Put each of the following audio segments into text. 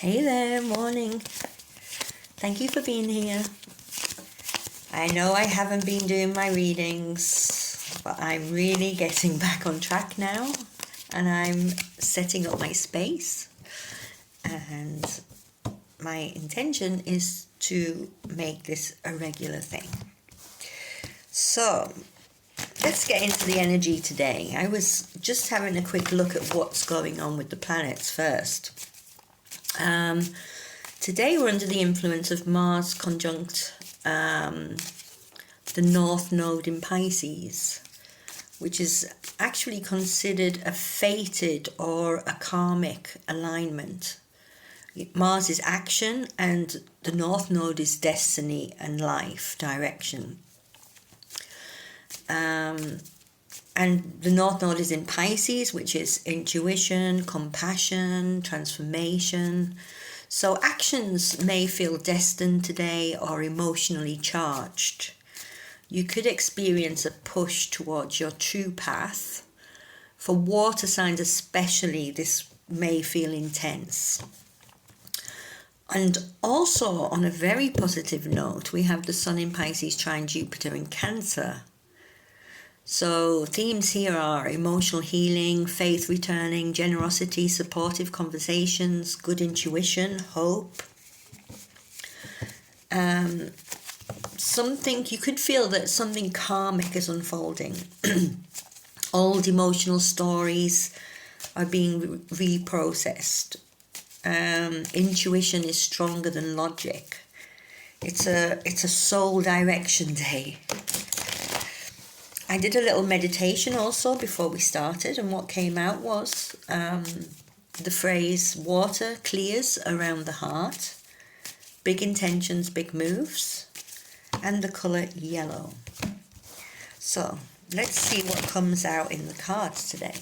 Hey there, morning. Thank you for being here. I know I haven't been doing my readings, but I'm really getting back on track now, and I'm setting up my space, and my intention is to make this a regular thing. So let's get into the energy today. I was just having a quick look at what's going on with the planets first. Today we're under the influence of Mars conjunct the North Node in Pisces, which is actually considered a fated or a karmic alignment. Mars is action and the North Node is destiny and life direction. And the North Node is in Pisces, which is intuition, compassion, transformation. So actions may feel destined today or emotionally charged. You could experience a push towards your true path. For water signs especially, this may feel intense. And also, on a very positive note, we have the Sun in Pisces trine Jupiter in Cancer. So themes here are emotional healing, faith returning, generosity, supportive conversations, good intuition, hope. You could feel that something karmic is unfolding. Old emotional stories are being reprocessed. Intuition is stronger than logic. It's a soul direction day. I did a little meditation also before we started, and what came out was the phrase water clears around the heart, big intentions, big moves, and the colour yellow. So let's see what comes out in the cards today.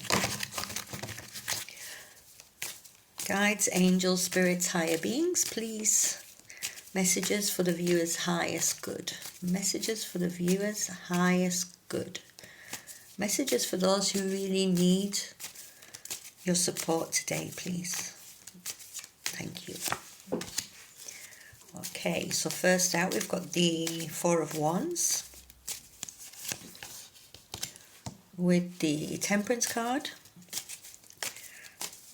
Guides, angels, spirits, higher beings, please. Messages for the viewer's highest good. Messages for the viewer's highest good. Messages for those who really need your support today, please. Thank you. Okay, so first out we've got the Four of Wands with the Temperance card.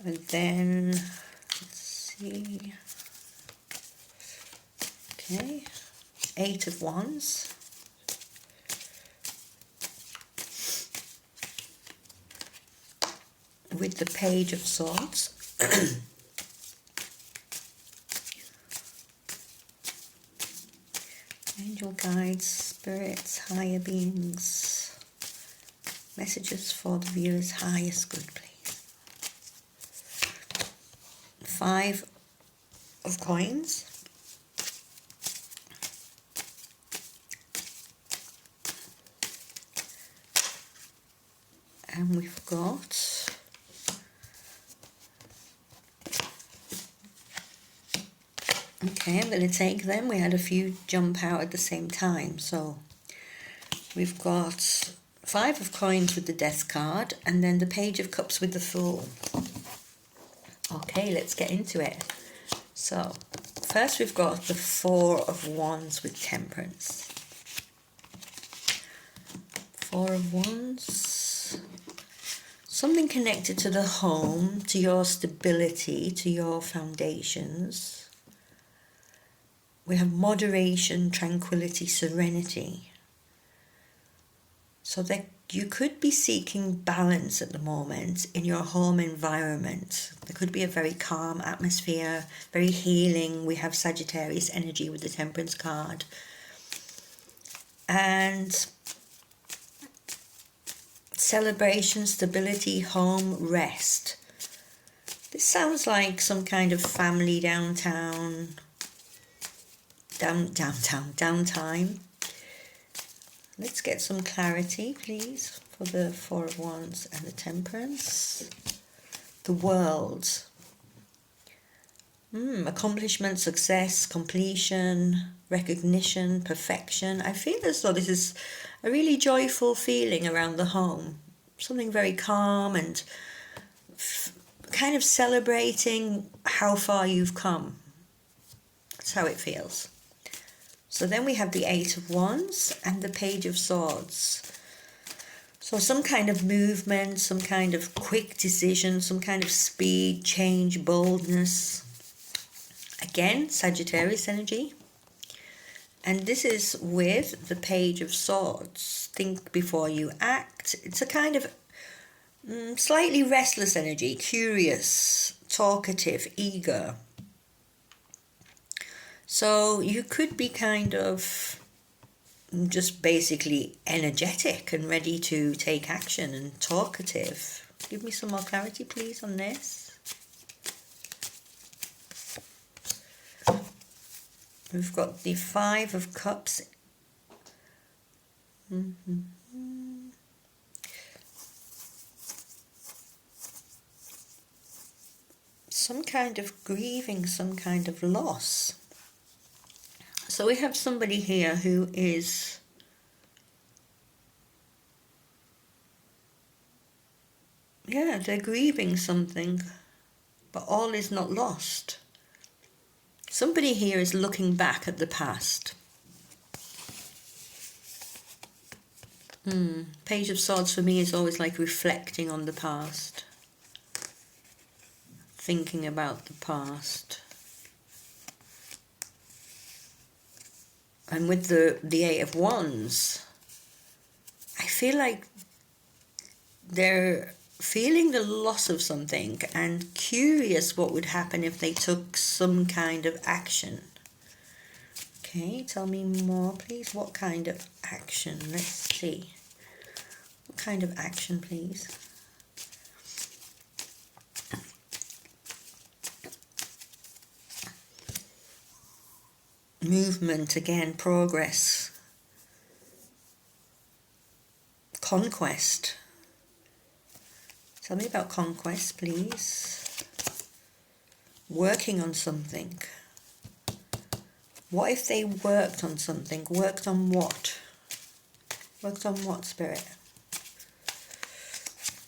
And then, let's see, okay, Eight of Wands. With the Page of Swords. Angel guides, spirits, higher beings. Messages for the viewer's highest good, please. Five of Coins. And we've got okay, I'm going to take them. We had a few jump out at the same time. So we've got Five of Coins with the Death card, and then the Page of Cups with the Fool. Okay, let's get into it. So first we've got the Four of Wands with Temperance. Four of Wands. Something connected to the home, to your stability, to your foundations. We have moderation, tranquility, serenity. So that you could be seeking balance at the moment in your home environment. There could be a very calm atmosphere, very healing. We have Sagittarius energy with the Temperance card. And celebration, stability, home, rest. This sounds like some kind of family downtime. Let's get some clarity, please, for the Four of Wands and the Temperance. The World. Accomplishment, success, completion, recognition, perfection. I feel as though this is a really joyful feeling around the home. Something very calm and kind of celebrating how far you've come. That's how it feels. So then we have the Eight of Wands and the Page of Swords. So some kind of movement, some kind of quick decision, some kind of speed, change, boldness. Again, Sagittarius energy. And this is with the Page of Swords. Think before you act. It's a kind of slightly restless energy, curious, talkative, eager. So you could be kind of just basically energetic and ready to take action and talkative. Give me some more clarity, please, on this. We've got the Five of Cups. Some kind of grieving, some kind of loss. So we have somebody here who is they're grieving something, but all is not lost. Somebody here is looking back at the past. Page of Swords for me is always like reflecting on the past. Thinking about the past. And with the Eight of Wands, I feel like they're feeling the loss of something and curious what would happen if they took some kind of action. Okay, tell me more, please. What kind of action? Let's see. What kind of action, please? Movement again, progress, conquest. Tell me about conquest, please. Working on something. What if they worked on something? Worked on what? Worked on what, Spirit?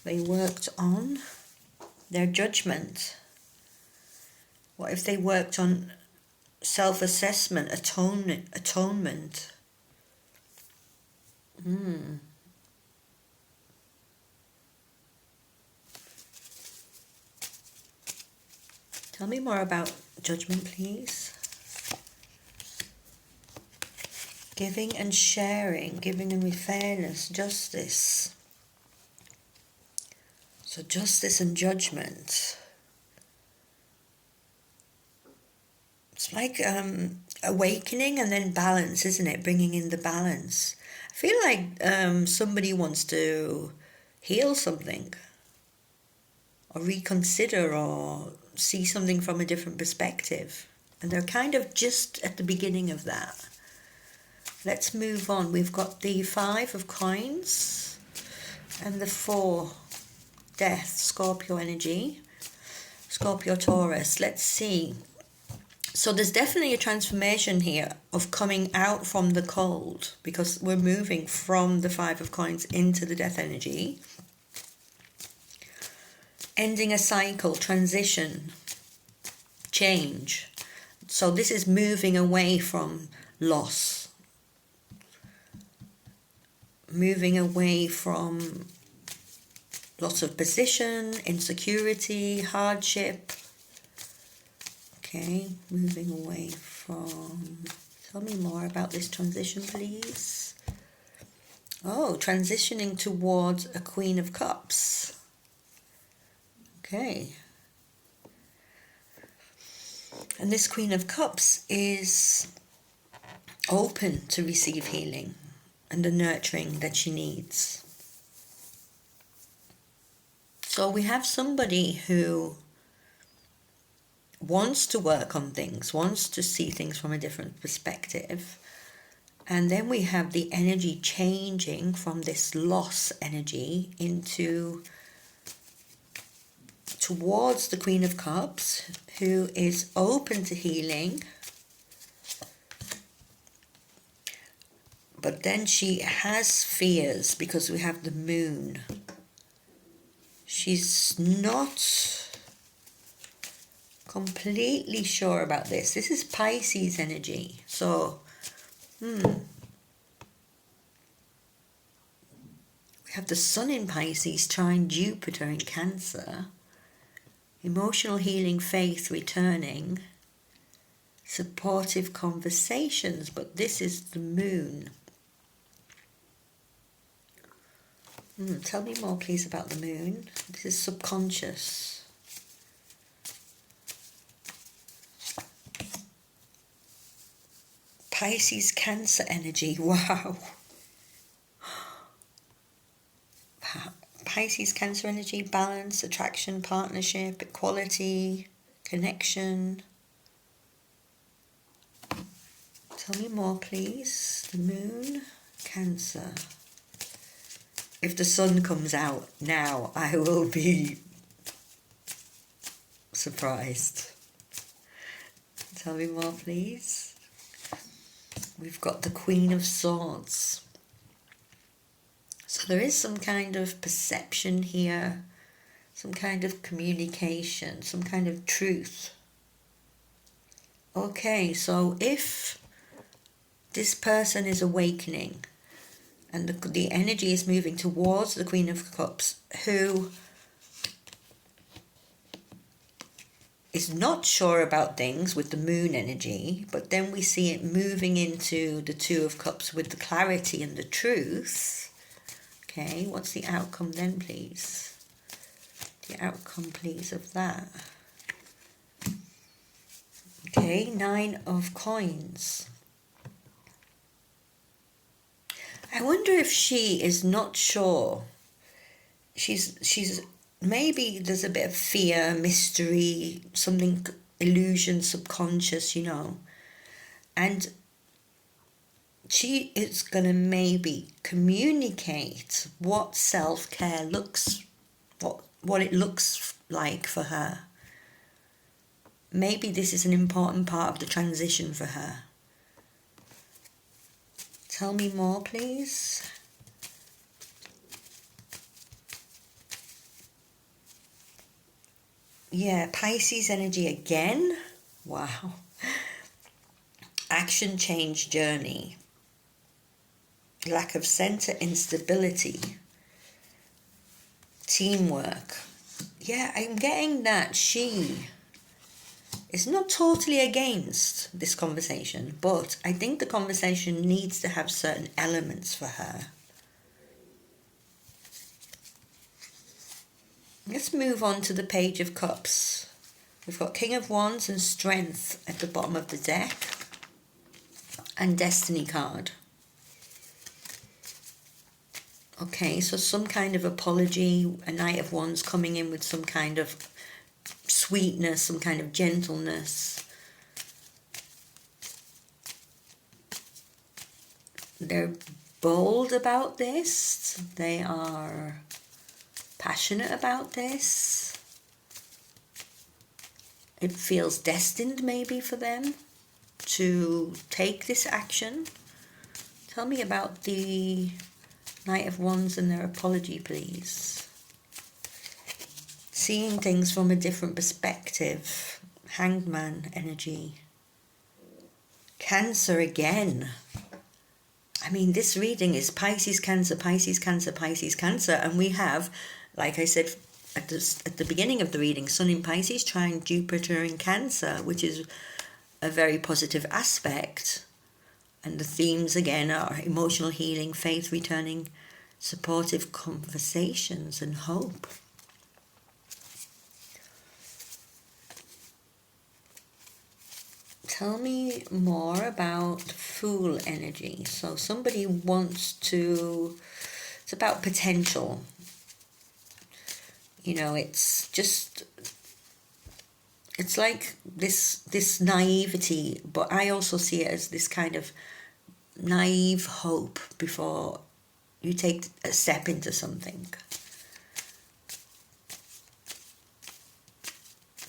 They worked on their judgment. What if they worked on self-assessment, atonement? Tell me more about judgment, please. Giving and sharing, giving them with fairness, justice. So justice and judgment. It's like awakening and then balance, isn't it? Bringing in the balance. I feel like somebody wants to heal something or reconsider or see something from a different perspective. And they're kind of just at the beginning of that. Let's move on. We've got the Five of Coins and the Four, Death, Scorpio energy, Scorpio Taurus. Let's see. So there's definitely a transformation here of coming out from the cold, because we're moving from the Five of Coins into the Death energy. Ending a cycle, transition, change. So this is moving away from loss. Moving away from loss of position, insecurity, hardship. Okay, moving away from... Tell me more about this transition, please. Oh, transitioning towards a Queen of Cups. Okay. And this Queen of Cups is open to receive healing and the nurturing that she needs. So we have somebody who wants to work on things, wants to see things from a different perspective. And then we have the energy changing from this loss energy into towards the Queen of Cups, who is open to healing. But then she has fears because we have the Moon. She's not completely sure about this. This is Pisces energy. So, we have the Sun in Pisces, trine Jupiter in Cancer. Emotional healing, faith returning. Supportive conversations, but this is the Moon. Tell me more, please, about the Moon. This is subconscious. Pisces Cancer energy. Wow. Pisces Cancer energy, balance, attraction, partnership, equality, connection. Tell me more, please. The Moon, Cancer. If the Sun comes out now, I will be surprised. Tell me more, please. We've got the Queen of Swords. So there is some kind of perception here, some kind of communication, some kind of truth. Okay, so if this person is awakening and the energy is moving towards the Queen of Cups, who is not sure about things with the Moon energy, but then we see it moving into the Two of Cups with the clarity and the truth. Okay, what's the outcome then, please? The outcome, please, of that. Okay, 9 of Coins. I wonder if she is not sure. She's maybe there's a bit of fear, mystery, something, illusion, subconscious, and she is going to maybe communicate what self-care looks, what it looks like for her. Maybe this is an important part of the transition for her. Tell me more, please. Yeah, Pisces energy again. Wow. Action, change, journey. Lack of center, instability. Teamwork. Yeah, I'm getting that she is not totally against this conversation, but I think the conversation needs to have certain elements for her. Let's move on to the Page of Cups. We've got King of Wands and Strength at the bottom of the deck, and Destiny card. Okay, so some kind of apology, a Knight of Wands coming in with some kind of sweetness, some kind of gentleness. They're bold about this. They are passionate about this. It feels destined maybe for them to take this action. Tell me about the Knight of Wands and their apology, please. Seeing things from a different perspective. Hanged Man energy. Cancer again. I mean, this reading is Pisces, Cancer, Pisces, Cancer, Pisces, Cancer, and we have, like I said at the beginning of the reading, Sun in Pisces, trine Jupiter in Cancer, which is a very positive aspect. And the themes again are emotional healing, faith returning, supportive conversations, and hope. Tell me more about Fool energy. So somebody wants to, it's about potential. It's just, it's like this naivety, but I also see it as this kind of naive hope before you take a step into something.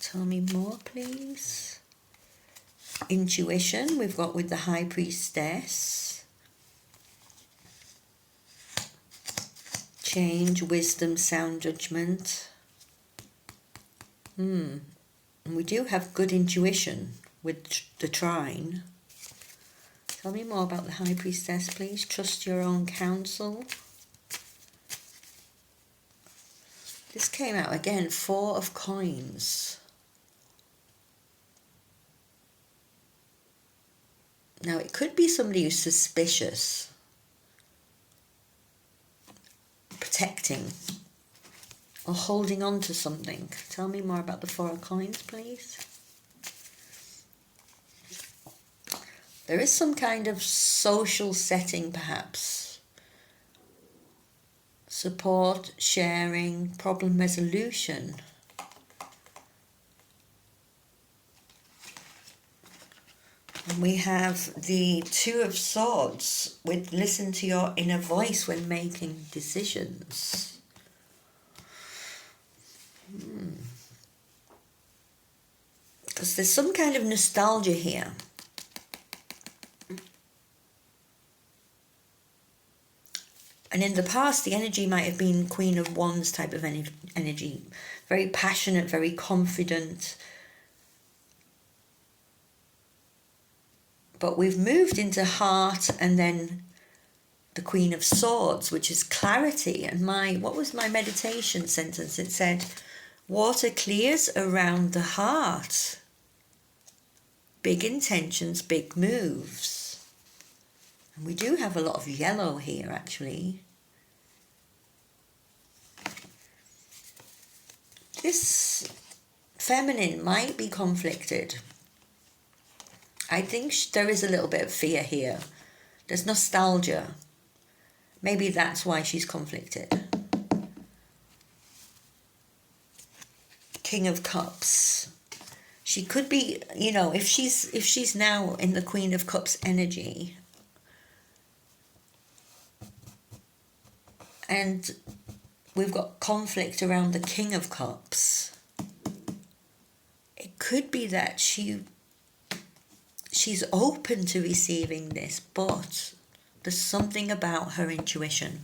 Tell me more, please. Intuition, we've got with the High Priestess. Change, wisdom, sound judgment. And we do have good intuition with the Trine. Tell me more about the High Priestess, please. Trust your own counsel. This came out again, Four of Coins. Now, it could be somebody who's suspicious, protecting, or holding on to something. Tell me more about the Four of Coins, please. There is some kind of social setting, perhaps. Support, sharing, problem resolution. And we have the Two of Swords with listen to your inner voice when making decisions. Because there's some kind of nostalgia here. And in the past, the energy might have been Queen of Wands type of energy. Very passionate, very confident. But we've moved into Heart and then the Queen of Swords, which is clarity. And what was my meditation sentence? It said, water clears around the heart. Big intentions, big moves. And we do have a lot of yellow here, actually. This feminine might be conflicted. I think there is a little bit of fear here. There's nostalgia. Maybe that's why she's conflicted. King of Cups. She could be, if she's now in the Queen of Cups energy, and we've got conflict around the King of Cups, it could be that she's open to receiving this, but there's something about her intuition.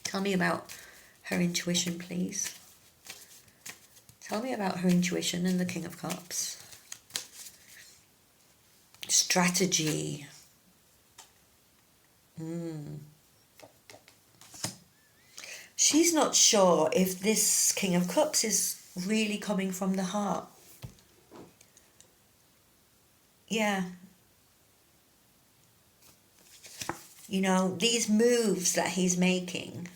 Tell me about her intuition, please. Tell me about her intuition and the King of Cups. Strategy. She's not sure if this King of Cups is really coming from the heart. Yeah. These moves that he's making,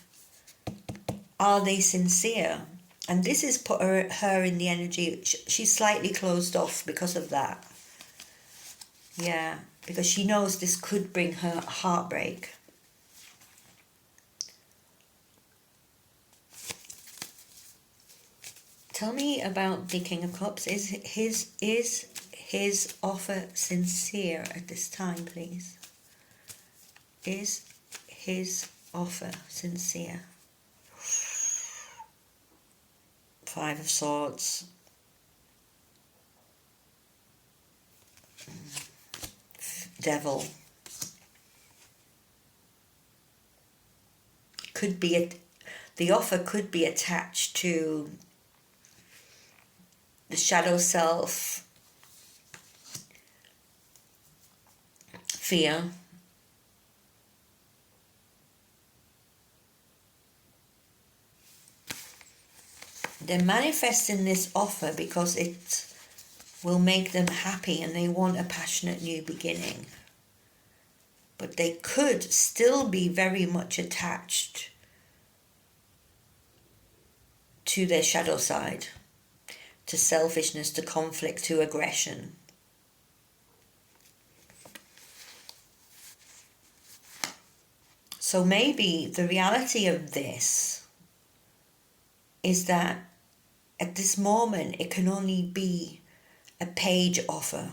are they sincere? And this has put her in the energy. She's slightly closed off because of that. Yeah, because she knows this could bring her heartbreak. Tell me about the King of Cups. Is his offer sincere at this time, please? Is his offer sincere? Five of Swords. Devil. Could be the offer could be attached to the shadow self, fear, they're manifesting this offer because it will make them happy and they want a passionate new beginning. But they could still be very much attached to their shadow side, to selfishness, to conflict, to aggression. So maybe the reality of this is that at this moment it can only be a page offer,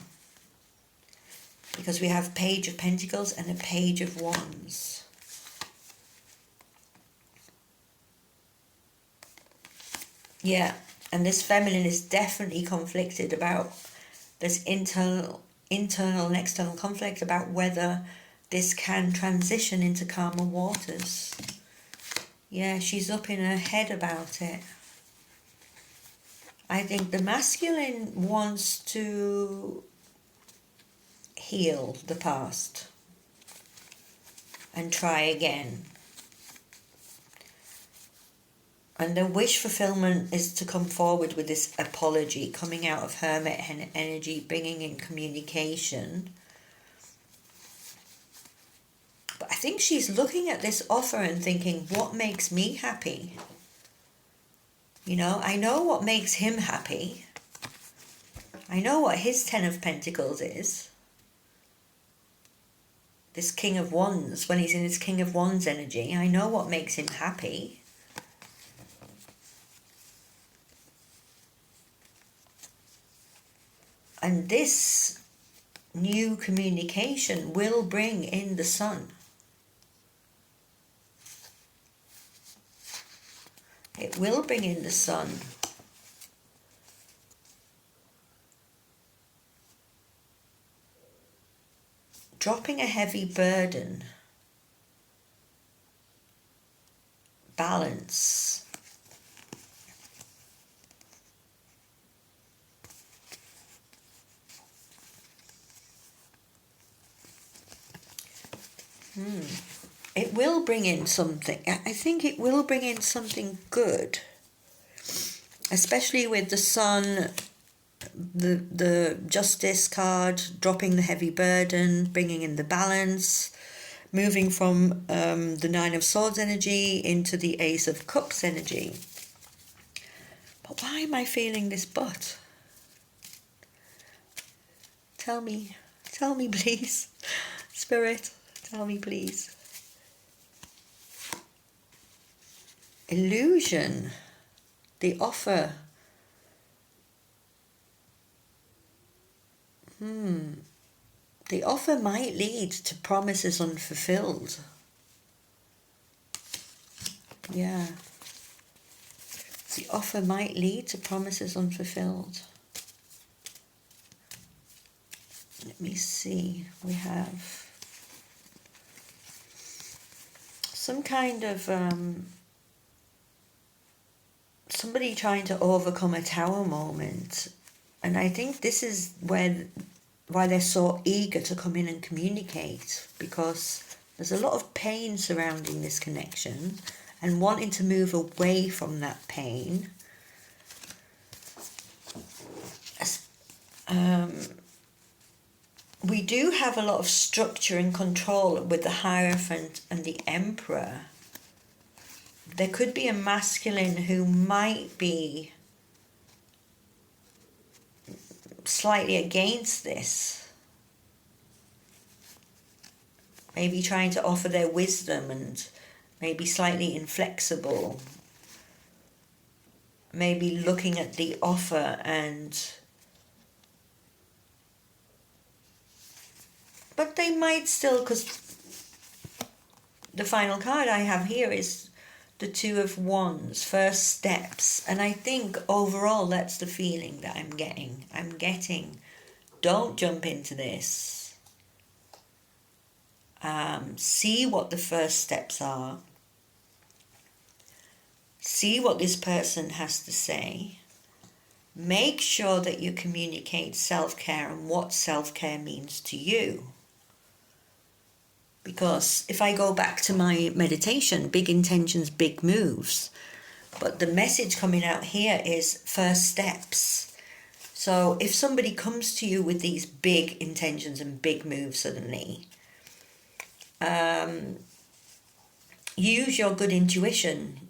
because we have Page of Pentacles and a Page of Wands. Yeah, and this feminine is definitely conflicted about this internal and external conflict about whether this can transition into calmer waters. Yeah, she's up in her head about it. I think the masculine wants to heal the past and try again. And the wish fulfillment is to come forward with this apology, coming out of hermit energy, bringing in communication. But I think she's looking at this offer and thinking, what makes me happy? You know, I know what makes him happy. I know what his Ten of Pentacles is. This King of Wands, when he's in his King of Wands energy, I know what makes him happy. And this new communication will bring in the sun. It will bring in the sun. Dropping a heavy burden. Balance. It will bring in something. I think it will bring in something good. Especially with the sun, the Justice card, dropping the heavy burden, bringing in the balance, moving from the Nine of Swords energy into the Ace of Cups energy. But why am I feeling this but? Tell me please. Spirit, tell me please. Illusion, the offer. The offer might lead to promises unfulfilled. Yeah. The offer might lead to promises unfulfilled. Let me see. We have some kind of somebody trying to overcome a tower moment. And I think this is why they're so eager to come in and communicate, because there's a lot of pain surrounding this connection and wanting to move away from that pain. We do have a lot of structure and control with the Hierophant and the Emperor. There could be a masculine who might be slightly against this. Maybe trying to offer their wisdom and maybe slightly inflexible. Maybe looking at the offer and... But they might still, because the final card I have here is the Two of Wands, first steps. And I think overall that's the feeling that I'm getting. I'm getting, don't jump into this. See what the first steps are. See what this person has to say. Make sure that you communicate self-care and what self-care means to you. Because if I go back to my meditation, big intentions, big moves. But the message coming out here is first steps. So if somebody comes to you with these big intentions and big moves suddenly, use your good intuition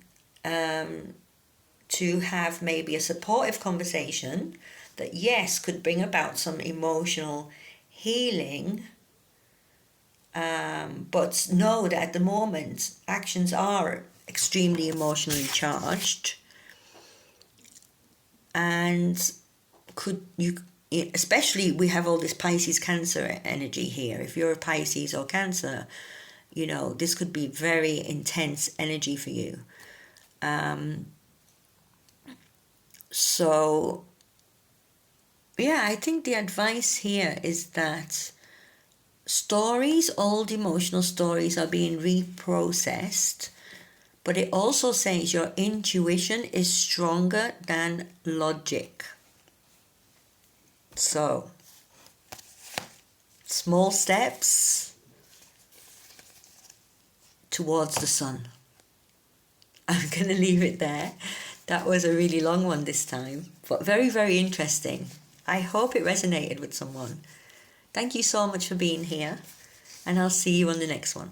to have maybe a supportive conversation that, yes, could bring about some emotional healing. But know that at the moment, actions are extremely emotionally charged. And could you, especially we have all this Pisces Cancer energy here. If you're a Pisces or Cancer, you know, this could be very intense energy for you. So, yeah, I think the advice here is that stories, old emotional stories, are being reprocessed, But it also says your intuition is stronger than logic. So, small steps towards the sun. I'm going to leave it there. That was a really long one this time, but very, very interesting. I hope it resonated with someone. Thank you so much for being here, and I'll see you on the next one.